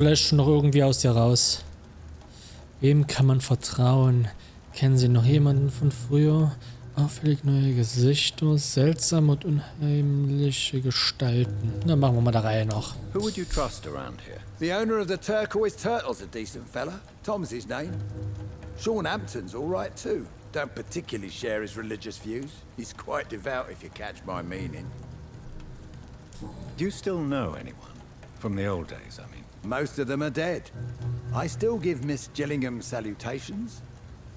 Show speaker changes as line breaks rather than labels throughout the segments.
vielleicht schon noch irgendwie aus dir raus. Wem kann man vertrauen? Kennen Sie noch jemanden von früher? Auffällig neue Gesichter, seltsame und unheimliche Gestalten. Dann machen wir mal der Reihe nach.
Who would you trust around here?
The owner of the Turquoise Turtle's a decent fella. Tom's his name. Sean Hampton's all right too. Don't particularly share his religious views. He's quite devout if you catch my meaning.
Do you still know anyone? From the old days, I mean.
Most of them are dead. I still give Miss Gillingham salutations.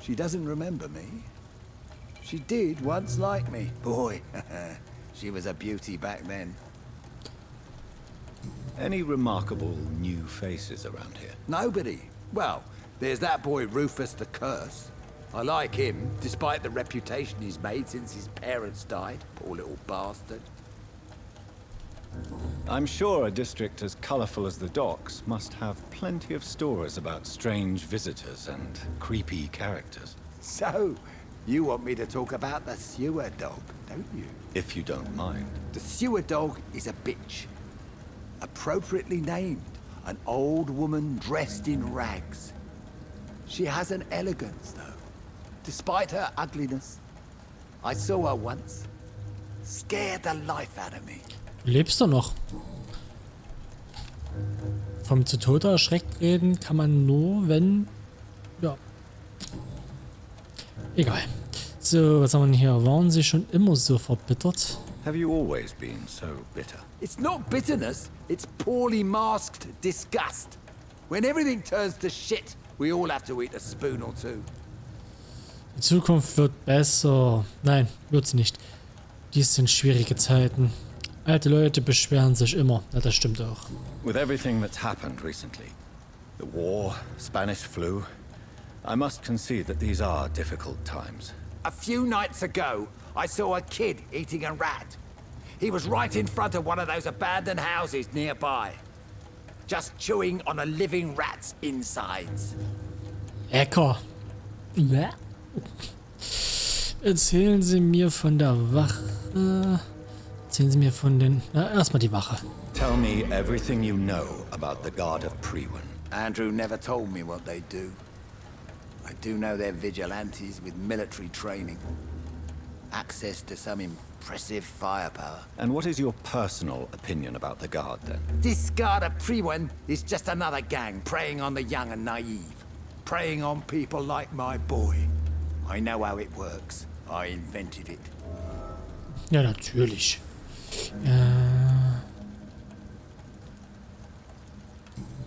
She doesn't remember me. She did once like me. Boy, she was a beauty back then.
Any remarkable new faces around here?
Nobody. Well, there's that boy Rufus the Curse. I like him, despite the reputation he's made since his parents died. Poor little bastard.
I'm sure a district as colorful as the docks must have plenty of stories about strange visitors and creepy characters.
So, you want me to talk about the sewer dog, don't you?
If you don't mind.
The sewer dog is a bitch. Appropriately named. An old woman dressed in rags. She has an elegance, though. Despite her ugliness. I saw her once. Scared the life out of me.
Du lebst doch noch. Vom zu Tode erschreckt reden kann man nur, wenn... Ja. Egal. So, was haben wir hier? Waren Sie schon immer so verbittert?
Have you always been so bitter?
It's not bitterness, it's poorly masked disgust. When everything turns to shit, we all have to eat a spoon or two.
Die Zukunft wird besser. Nein, wird sie nicht. Dies sind schwierige Zeiten. Alte Leute beschweren sich immer. Ja, das stimmt auch.
With everything that's happened recently, the war, Spanish flu, I must concede that these are difficult times.
A few nights ago, I saw a kid eating a rat. He was right in front of one of those abandoned houses nearby. Just chewing on a living rat's insides.
Lecker. Bäh. Erzählen Sie mir von der Wache. Erzählen Sie mir von den... Na, erstmal die Wache.
Tell me everything you know about the Guard of Priwen.
Andrew never told me what they do. I do know they're vigilantes with military training. Access to some impressive firepower.
And what is your personal opinion about the Guard, then?
This Guard of Priwen is just another gang preying on the young and naive. Preying on people like my boy. I know how it works. I invented it.
Ja, natürlich.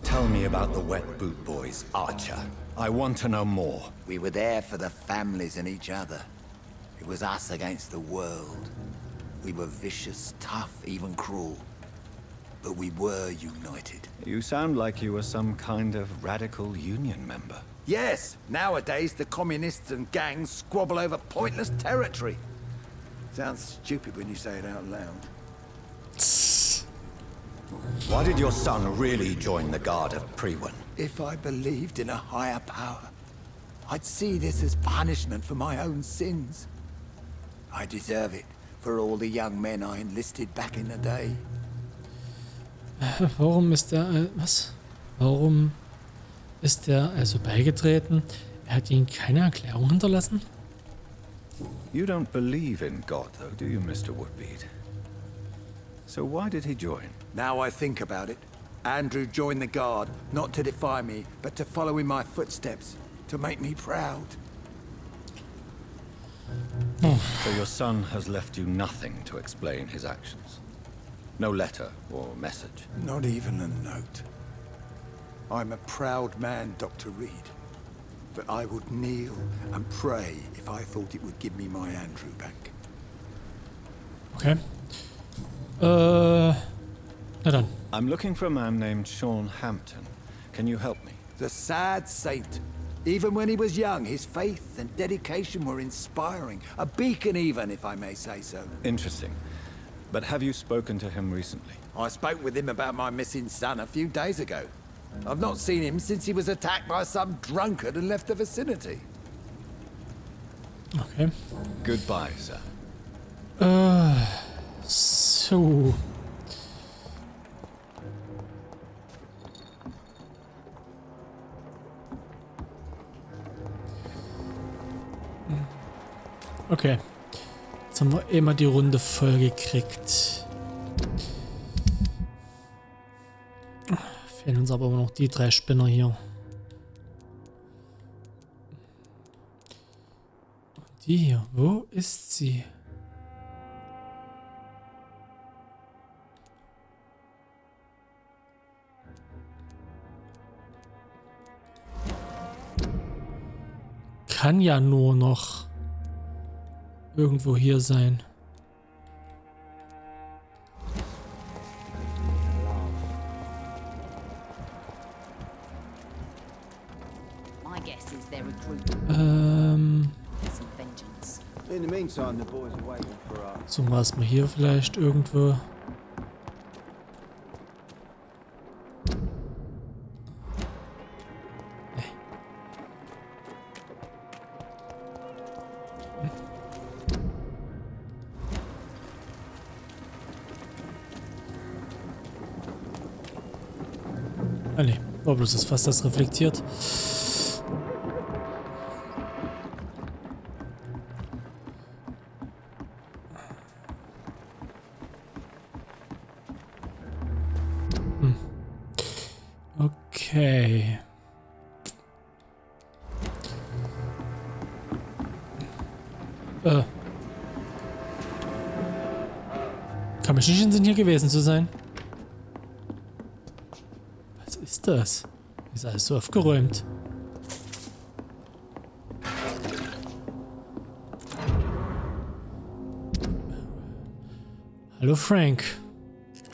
Tell me about the Wet Boot Boys, Archer. I want to know more.
We were there for the families and each other. It was us against the world. We were vicious, tough, even cruel. But we were united.
You sound like you were some kind of radical union member.
Yes, nowadays the communists and gangs squabble over pointless territory. Sounds stupid when you say it out loud.
Why did your son really join the Guard of Priwen?
If I believed in a higher power, I'd see this as punishment for my own sins. I deserve it for all the young men I enlisted back in the day.
Warum ist er... was? Warum ist er also beigetreten? Er hat ihnen keine Erklärung hinterlassen?
You don't believe in God, though, do you, Mr. Woodbead? So why did he join?
Now I think about it, Andrew joined the Guard, not to defy me, but to follow in my footsteps, to make me proud.
So your son has left you nothing to explain his actions? No letter or message?
Not even a note. I'm a proud man, Dr. Reed. But I would kneel and pray if I thought it would give me my Andrew back.
Okay. Na dann.
I'm looking for a man named Sean Hampton. Can you help me?
The sad saint. Even when he was young, his faith and dedication were inspiring. A beacon even, if I may say so.
Interesting. But have you spoken to him recently?
I spoke with him about my missing son a few days ago. I've not seen him since he was attacked by some drunkard and left the vicinity.
Okay.
Goodbye, sir.
So. Okay. Jetzt haben wir immer die Runde voll gekriegt. Fehlen uns aber noch die 3 Spinner hier. Die hier, wo ist sie? Kann ja nur noch irgendwo hier sein.
My guess is they're a group. Some vengeance.
In the meantime, the boys are waiting for us.
So was mal hier vielleicht irgendwo. Ah ne, war bloß das Fass, das reflektiert. Okay. Kann mich nicht in Sinn, hier gewesen zu sein. Was ist das? Ist alles so aufgeräumt. Hallo Frank.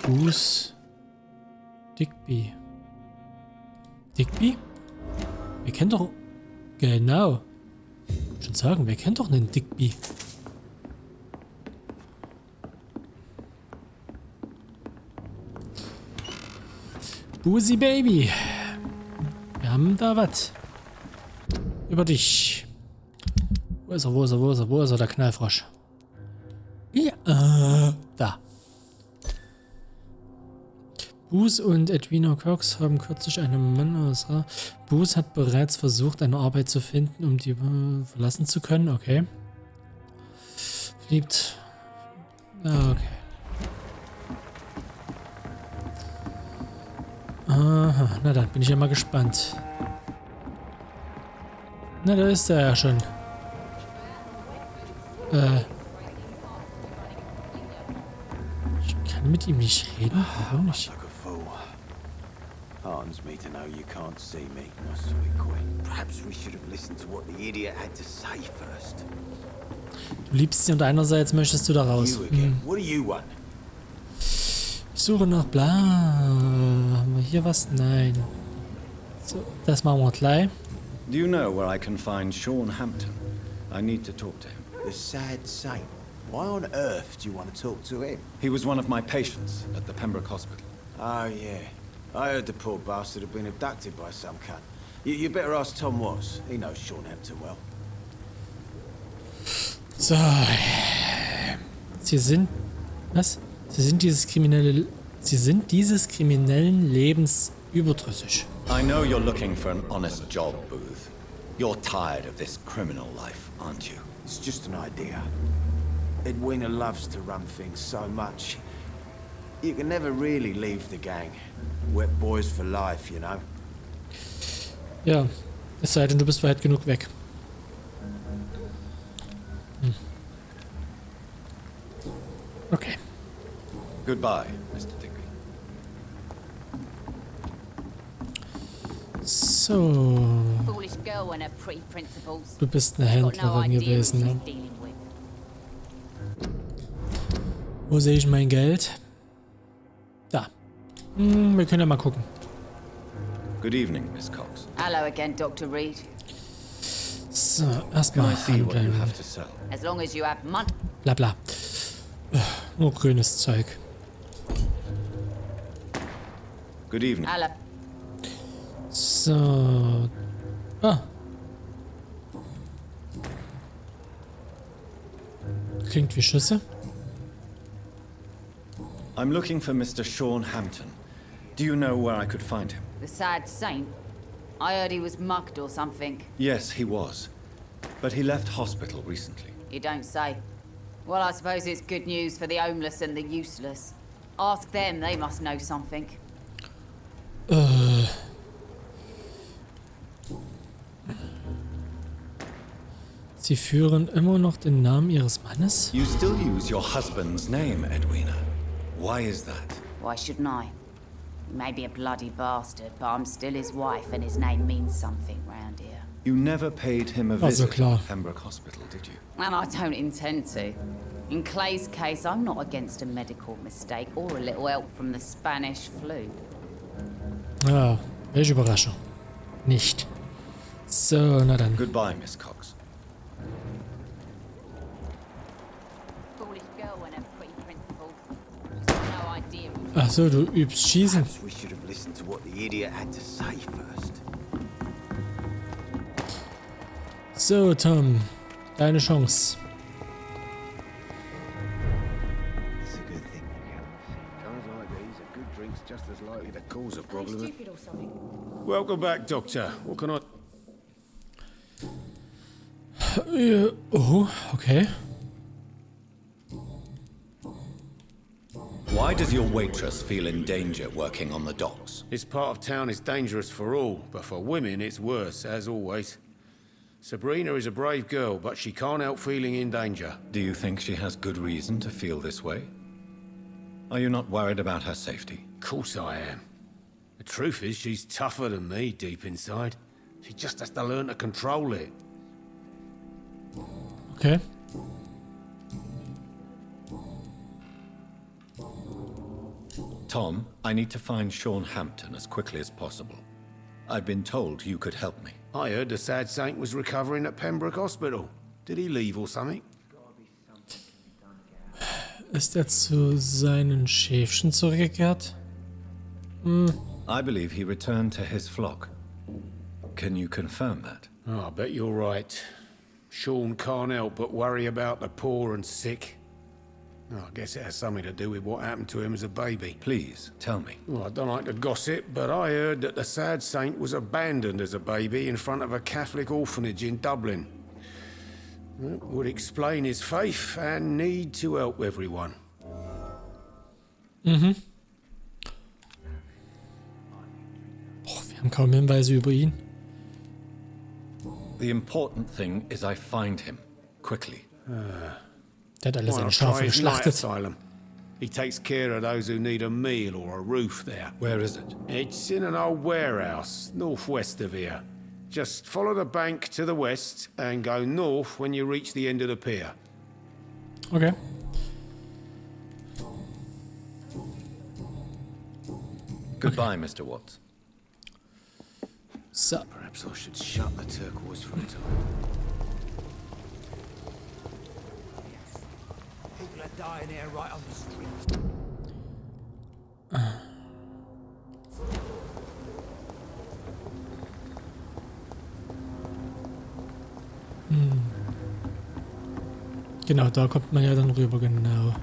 Goose. Digby. Digby? Wir kennen doch... Genau. Ich schon sagen, wir kennen doch einen Digby. Busi Baby. Wir haben da was. Über dich. Wo ist er, wo ist er, wo ist er, wo ist er, der Knallfrosch? Ja, da. Boos und Edwina Cox haben kürzlich einen Mann aus... Boos hat bereits versucht, eine Arbeit zu finden, um die verlassen zu können. Okay. Fliebt. Ah, okay. Aha, na dann bin ich ja mal gespannt. Na, da ist er ja schon. Ich kann mit ihm nicht reden. Warum nicht?
Heartens me to know you can't see me, my sweet queen. Perhaps we should have listened to what the idiot had to say first.
Du liebst sie und einerseits möchtest du da raus.
You again. What do you want?
Ich suche nach bla. Haben wir hier was? Nein. So, das machen wir gleich.
Do you know where I can find Sean Hampton? I need to talk to him.
The sad saint. Why on earth do you want to talk to him?
He was one of my patients at the Pembroke Hospital.
Oh, yeah. I heard the poor bastard had been abducted by some cunt. You better ask Tom Watts. He knows Sean Hampton well.
So. Sie sind... Was? Sie sind dieses kriminelle... Sie sind dieses kriminellen Lebens überdrüssig.
I know you're looking for an honest job, Booth. You're tired of this criminal life, aren't you?
It's just an idea. Edwina loves to run things so much. You can never really leave the gang. We're boys for life, you know.
Ja, es sei denn, du bist weit genug weg. Okay.
Goodbye, Mr. Digby.
So.
Foolish girl and her pre-principles.
Du bist eine
Got no
Händlerin
idea who
gewesen,
she's
ne?
dealing with.
Wo sehe ich mein Geld? Da. Wir können ja mal gucken.
Good evening, Miss Cox.
Hello again, Dr. Reed.
So,
Can
erstmal
I see what you
handeln.
have to sell?
As long as you have money.
Bla bla. Nur grünes Zeug.
Good evening.
Hello.
So. Ah. Klingt wie Schüsse.
I'm looking for Mr. Sean Hampton. Do you know where I could find him?
The sad saint. I heard he was mugged or something.
Yes, he was. But he left hospital recently.
You don't say. Well, I suppose it's good news for the homeless and the useless. Ask them, they must know something.
Sie führen immer noch den Namen ihres Mannes?
You still use your husband's name, Edwina. Why is that?
Why shouldn't I? He may be a bloody bastard, but I'm still his wife and his name means something round here.
You never paid him a
Also
visit
klar.
at Pembroke Hospital, did you?
And I don't intend to. In Clay's case, I'm not against a medical mistake or a little help from the Spanish flu.
Ah, welche Überraschung. Nicht. So, na dann.
Goodbye, Miss Cox.
Foolish girl and her pretty principles. She's got no idea.
Ach so, du übst Schießen.
Perhaps we should have listened to what the idiot had to say first.
So, Tom. Deine Chance.
It's a good thing you cannot see. Times like these, a good drink's just as likely to cause a problem.
Stupid or something.
Welcome back, Doctor. What can I...
Oh, okay.
Why does your waitress feel in danger working on the docks?
This part of town is dangerous for all, but for women it's worse, as always. Sabrina is a brave girl, but she can't help feeling in danger.
Do you think she has good reason to feel this way? Are you not worried about her safety?
Of course I am. The truth is, she's tougher than me deep inside. She just has to learn to control it.
Okay.
Tom, I need to find Sean Hampton as quickly as possible. I've been told you could help me.
I heard the sad saint was recovering at Pembroke Hospital. Did he leave or something?
Ist er zu seinen Schäfchen zurückgekehrt?
I believe he returned to his flock. Can you confirm that?
Oh, I bet you're right. Sean can't help but worry about the poor and sick. Oh, I guess it has something to do with what happened to him as a baby.
Please, tell me.
Well, I don't like to gossip, but I heard that the sad saint was abandoned as a baby in front of a Catholic orphanage in Dublin. That would explain his faith and need to help everyone.
Mhm. Boah, wir haben kaum Hinweise über ihn.
The important thing is I find him, quickly.
Der hat alle
Well,
seine
I'll
Schafe
try his night
geschlachtet.
asylum. He takes care of those who need a meal or a roof there.
Where is it?
It's in an old warehouse, northwest of here. Just follow the bank to the west and go north when you reach the end of the pier.
Okay.
Goodbye, Mr. Watts.
So.
Perhaps I should shut the turquoise for a time.
People are dying here right on the street.
Genau, da kommt man ja dann rüber, genau.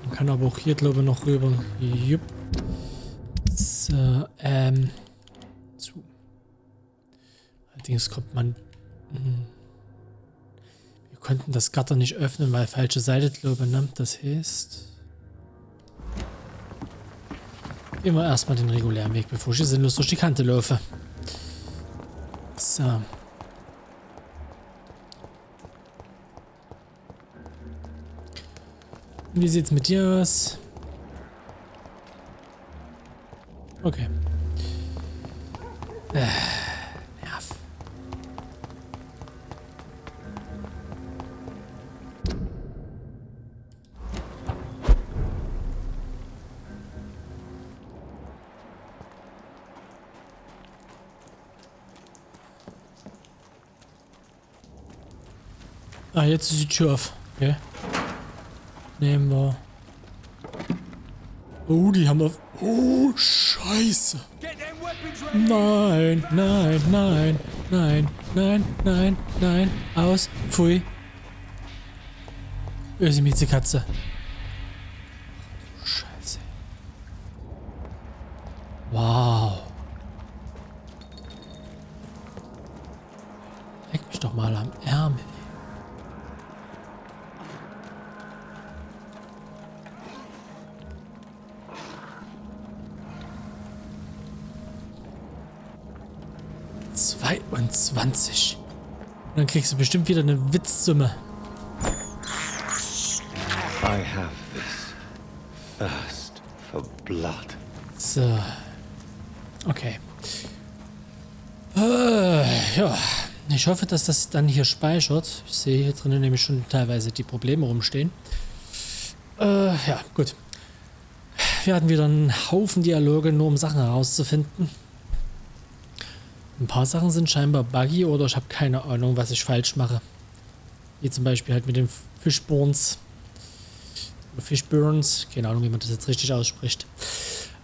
Man kann aber auch hier, glaube ich, noch rüber. Jupp. So, so. Allerdings kommt man... Wir konnten das Gatter nicht öffnen, weil falsche Seite, glaube ich, ne? Das heißt... Gehen wir erstmal den regulären Weg, bevor ich hier sinnlos durch die Kante laufe. So. Wie sieht's mit dir aus? Okay. Nerv. Ah, jetzt ist die Tür auf. Okay. Nehmen wir. Oh, die haben auf. Oh, Scheiße. Nein, nein, nein, nein, nein, nein, nein. Aus. Pfui. Böse Miezekatze. Scheiße. Wow. Leck mich doch mal am Ärmel. 22. Und dann kriegst du bestimmt wieder eine Witzsumme.
I have this thirst for blood.
So. Okay. Ja. Ich hoffe, dass das dann hier speichert. Ich sehe hier drinnen nämlich schon teilweise die Probleme rumstehen. Ja, gut. Wir hatten wieder einen Haufen Dialoge, nur um Sachen herauszufinden. Ein paar Sachen sind scheinbar buggy oder ich habe keine Ahnung, was ich falsch mache. Wie zum Beispiel halt mit den Fishbones. Oder Fishburns. Keine Ahnung, wie man das jetzt richtig ausspricht.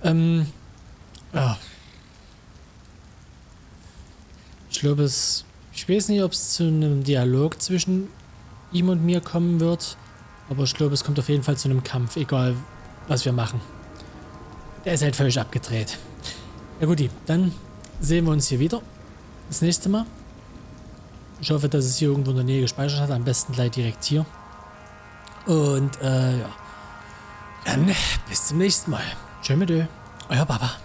Ja. Ich glaube, ich weiß nicht, ob es zu einem Dialog zwischen ihm und mir kommen wird. Aber ich glaube, es kommt auf jeden Fall zu einem Kampf, egal was wir machen. Der ist halt völlig abgedreht. Ja gut, dann sehen wir uns hier wieder. Das nächste Mal. Ich hoffe, dass es hier irgendwo in der Nähe gespeichert hat. Am besten gleich direkt hier. Und ja. Dann bis zum nächsten Mal. Tschö mit Ö. Euer Papa.